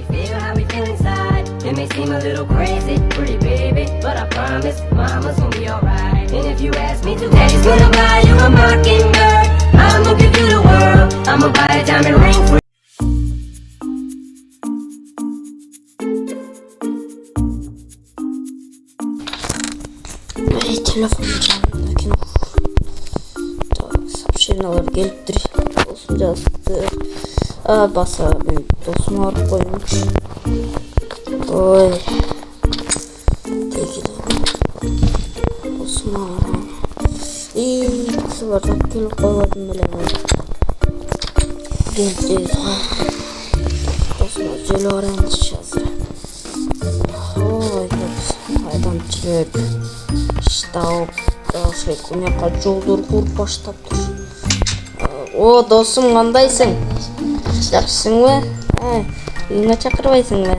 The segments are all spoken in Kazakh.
We feel how we feel inside. It may seem a little crazy, pretty baby, but I promise mama's gonna be alright. And if you ask me to, daddy's gonna buy you a mockingbird. I'ma give you the world. I'ma buy a diamond ring for you. Телефон çaldı. Сообщениялар келіп тұр. Досым жазды. Баса мен досым арып қоймыншы. Ой. Тегі досым арып. Кісі бар зап келіп қойладым білемін. Келді. Досыма жөлі орайыншы жазыр. Ой, айдан жүріп. Штауып. Мына жолдор куруп баштап тур. О, досум, кандайсың? Жакшысыңбы? Үйүңө чакырбайсыңбы?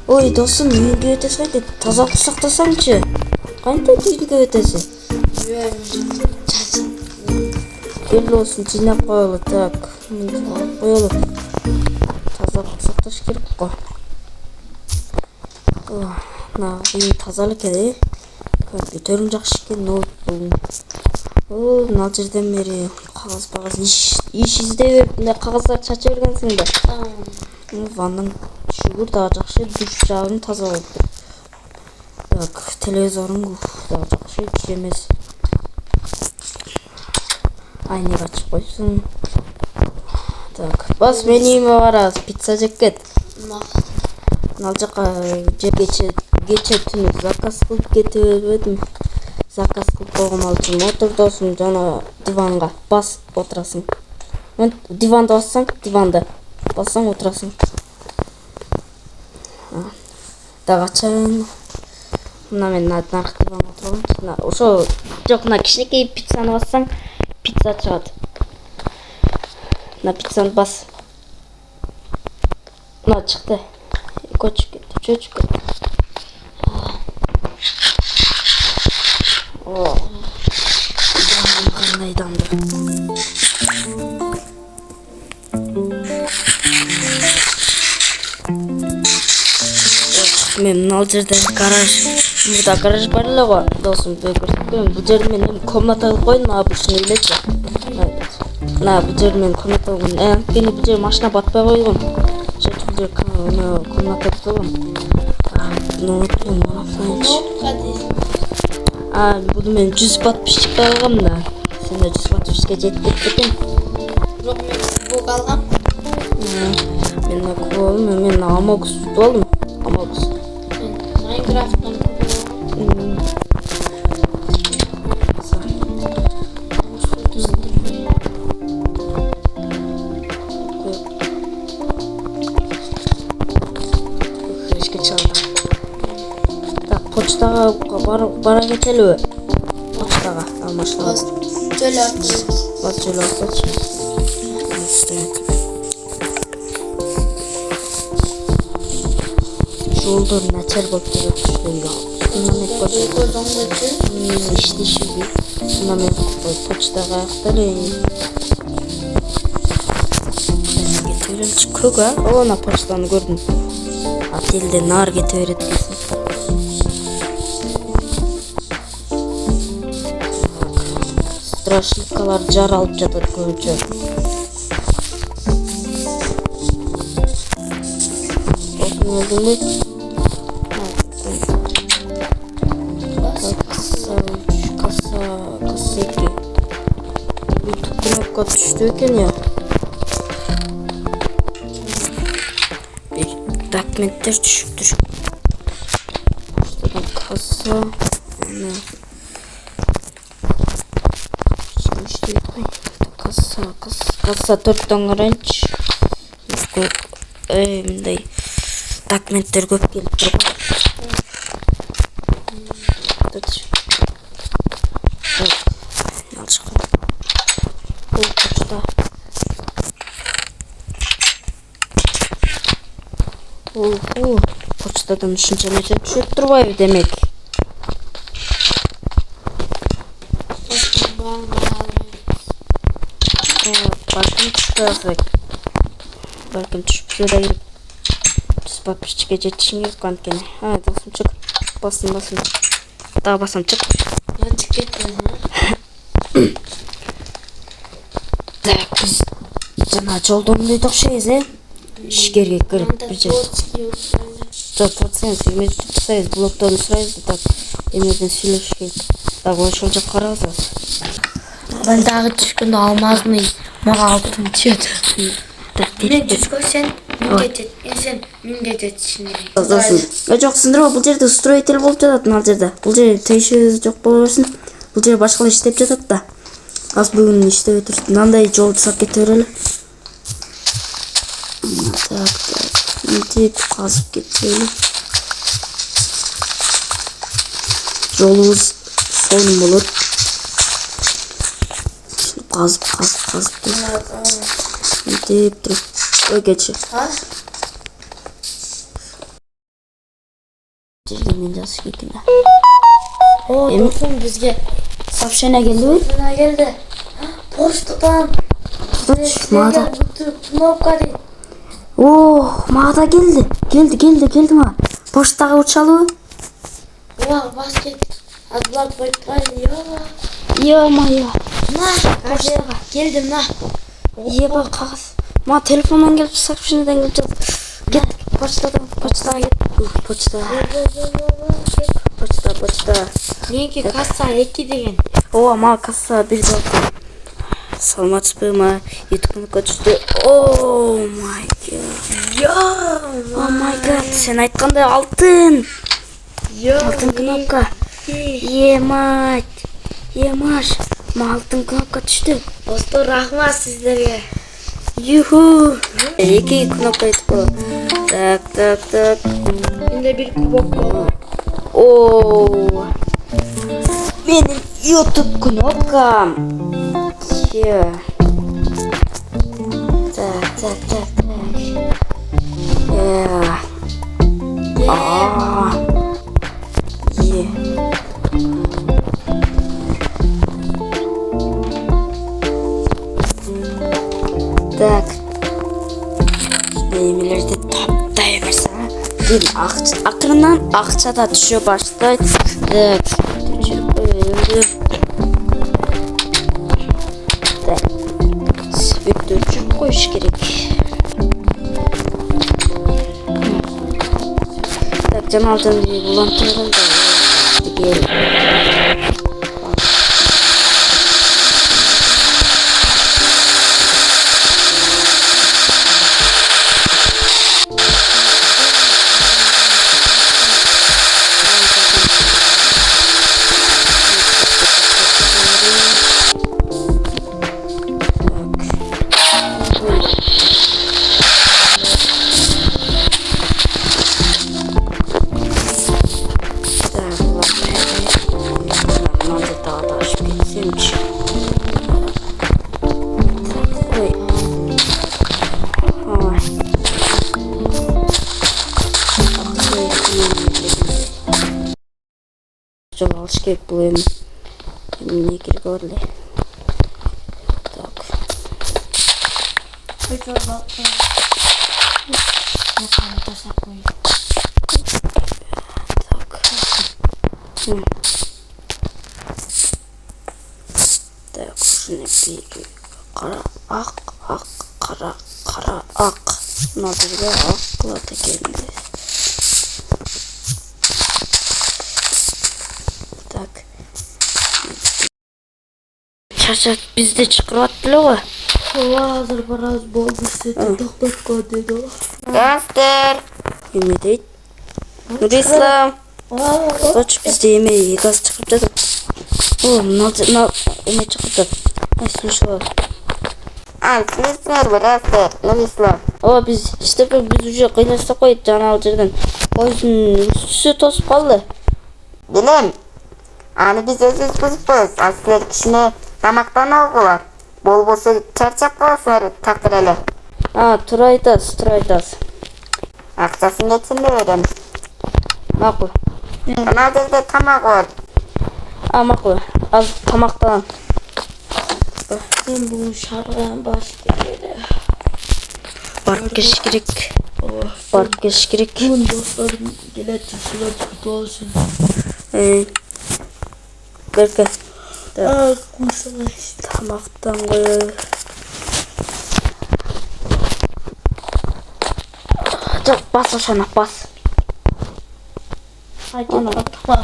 Ой, досум, үйгө өтөсүң айтты. Тазалык сактасаңчы. Кантип үйгө өтөсүң? Келе болсун, жыйнап коелу. Так, коелу. Тазалык сакташ керек го. Мына үй таза экен. Компьютерім жақсы екен, ноутбугым. Мына жерден бері қағаз иш іздеп, қағаздар шаша бергенсің бе? Ваннаң шүгір дағы жақсы, душ жағын таза болып. Так, телевизорың дағы жақсы, күш емес. Айнек ашып қойсын. Так, бас мен үйіме барамыз, пицца жеп кет. Мына жаққа кече түнү заказ кылып кетип едим. Заказ кылып койгон алчумун. Отур досум, жана диванга бас отурасың. Диванда бассаң, диванда бассаң отурасың. Дагы ачайын. Мына мен наркы диванда отургам. Ошо жок, мына кичинекей пиццаны бассаң, пицца чыгат. Мына пиццаны бас. Мына чыкты. Көчүп кетти, чөчүп кетти. Қандай дамды. Мен мынау жерде гараж, мында гараж бар эле го, досум көрсөткөн. Бул жерде мен комната кылып койдум, обычный элечи. Мына бул жерде мен комната кылгам. Анткени бул жерде машина батпай койгон. Бул жерде комната кылгам. Ноутбук алайынчы. Буну мен 100 подписчикке алгам да. Сенде 100 подписчикке жетип кетти экен. Жок, мен бук алгам. Мен Амогус алдым. Амогус. Майнкрафттан почтага бара кетелби? Почтага алмаштыра. жөлү артыбыз. Бас жөлү артачы. Жолдор начар болуп турат. Иштешиби. Мына мен почтага аякталы. Кетелчи көк, Ана почтаны көрдүм. Ателден нар кете берет дейсиң. Страшилкалар жаралып жатат көбүнчө. Осуну өлдүңбү? Касса 2. YouTube кнопка түштү экен я. Документтер түшүптүр. Касса. Касса 4-төн карайынчы. Мындай документтер көп келип турган. Бул почта. Почтадан ушунча нерсе түшүп турбайбы демек? Balkım düştü. Şurada girip düz papirçike жетишим керек анткени. Досум çık. Basın. Daha basam çık. Ben çık etmez ha. Так, biz жана жолдон эле окшойбуз, ишкерге кирип Ben de bir жер. borç yiyoruz böyle. Жок, процент эме жасайбыз, блокторду сурайбыз да так эмеден сүйлөшүш керек. Так, ошол жакка карабыз. Ben dağı düşkünde алмазный мага алтын түшөт. Так, Мен жүзгө сен миңге жет, сен миңге жетишиң керек. Аздасын. Жок, сындырба, бул жерде строитель болуп жатат ал жерде. Бул жерде тиешеси жок боло берсин. Бул жерде башкалар иштеп жатат да. Az бүгүн иштебей турсун. Мындай жол жасап кете берели. Так. Мынтип казып кетели. Жолубуз сонун болот. Казып мынтип туруп өгечи. Ha? Жерге мен жазыш керек. O dostum bizge Сообщение келдиби? Buna geldi. Postadan. Mağda. Knopka değil. Мага да келди. Келди мага. Поштага учалыбы? Ulan basket. Adlar bekler ya. Ё-моё. Na. Geldim na. Еба кагаз. Мага телефондон келип, сообщениеден келип жатат. Кет, почтага кет. Почта. Menki kassa 2 degen. Мага касса 1 жалпы. Саламатсызбы, мага YouTube-ка түштү. О май гад. Сен айткандай алтын. Алтын кнопка. Емаш. Мага алтын кнопка түштү. Dostlar rahmat sizlere. Юху. 2 кнопка айтып коё. Так. Bende bir kubok var. Benim YouTube knopkam. Так. Так. Немелерди таптай берсем. Акырынан акча да түшө баштайт. Так. Түшүрүп коелу. Так. Светтү түшүрүп коюш керек. Так, жаналдан улантырам да. Жол алыш керек бул эмне керек эле. Так. Так, ушуну бир кара ак. Мына жерге ак кылат экенбиз. Так. Чачат бизди чакырып аттылы го. Hazır biraz bol bir seti doktor dedi o. Гастер. Эме дейт? Нурислам. Соч бизде эме газ чыгып жатат. Мына эме чыгып жатат. Слушай. Слушай, Гастер, Нурислам. Биз biz уже кыйнашсак койдук жана ал жерден. Койдун үстү тосуп калды. Билем. Аны биз өзүбүз бузуппуз. Силер кишине тамактануугула. Болбосо чарчап каласыңар такыр эле. Тура айтасыз. Акчасын нечинде берем? Макул. Ана жерде тамак бар. Макул. Az тамактанам. Ben bugün şarkıdan başlayayım. барып келиш керек. Барып келиш керек. Бүгін достарым келеді, солар күтіп алсын. Берке. Қойсаңыз. Тамақтан қояйық. Жоқ, бас ошаны, бас. Қайтып қатықпа.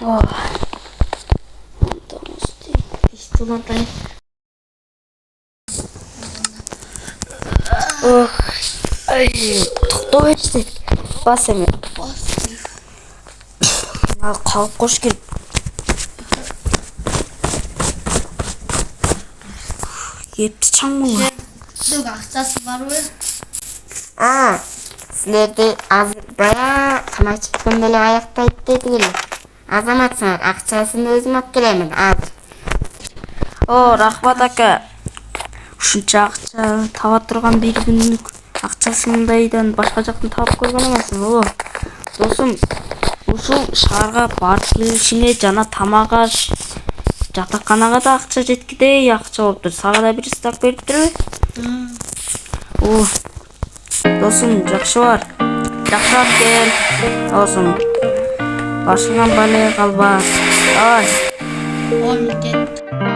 Ал. Истуматай. Тоқтау етсек. Бас еме. Ал қалып қош келіп. Епті чаң мұңа. Дөк ақшасы бар ой? Сілерді бая қамайчықпен деле аяқтайды дедігілі. Азаматсыңар, ақшасын өзім ап келемін, азыр. Рахмат ака. Ушунча акча таба турган бир күндүк акчасындайдан башка жактан таап койгон эмесиң. Досум, ушул шаарга барып келишине жана тамак аш, жатаканага да акча жеткидей акча болуптур. Сага да бир стак бериптирби? Досум, жакшы бар. Жакшылап кел. Досум. Башыңан бале калба. Давай. Он кет.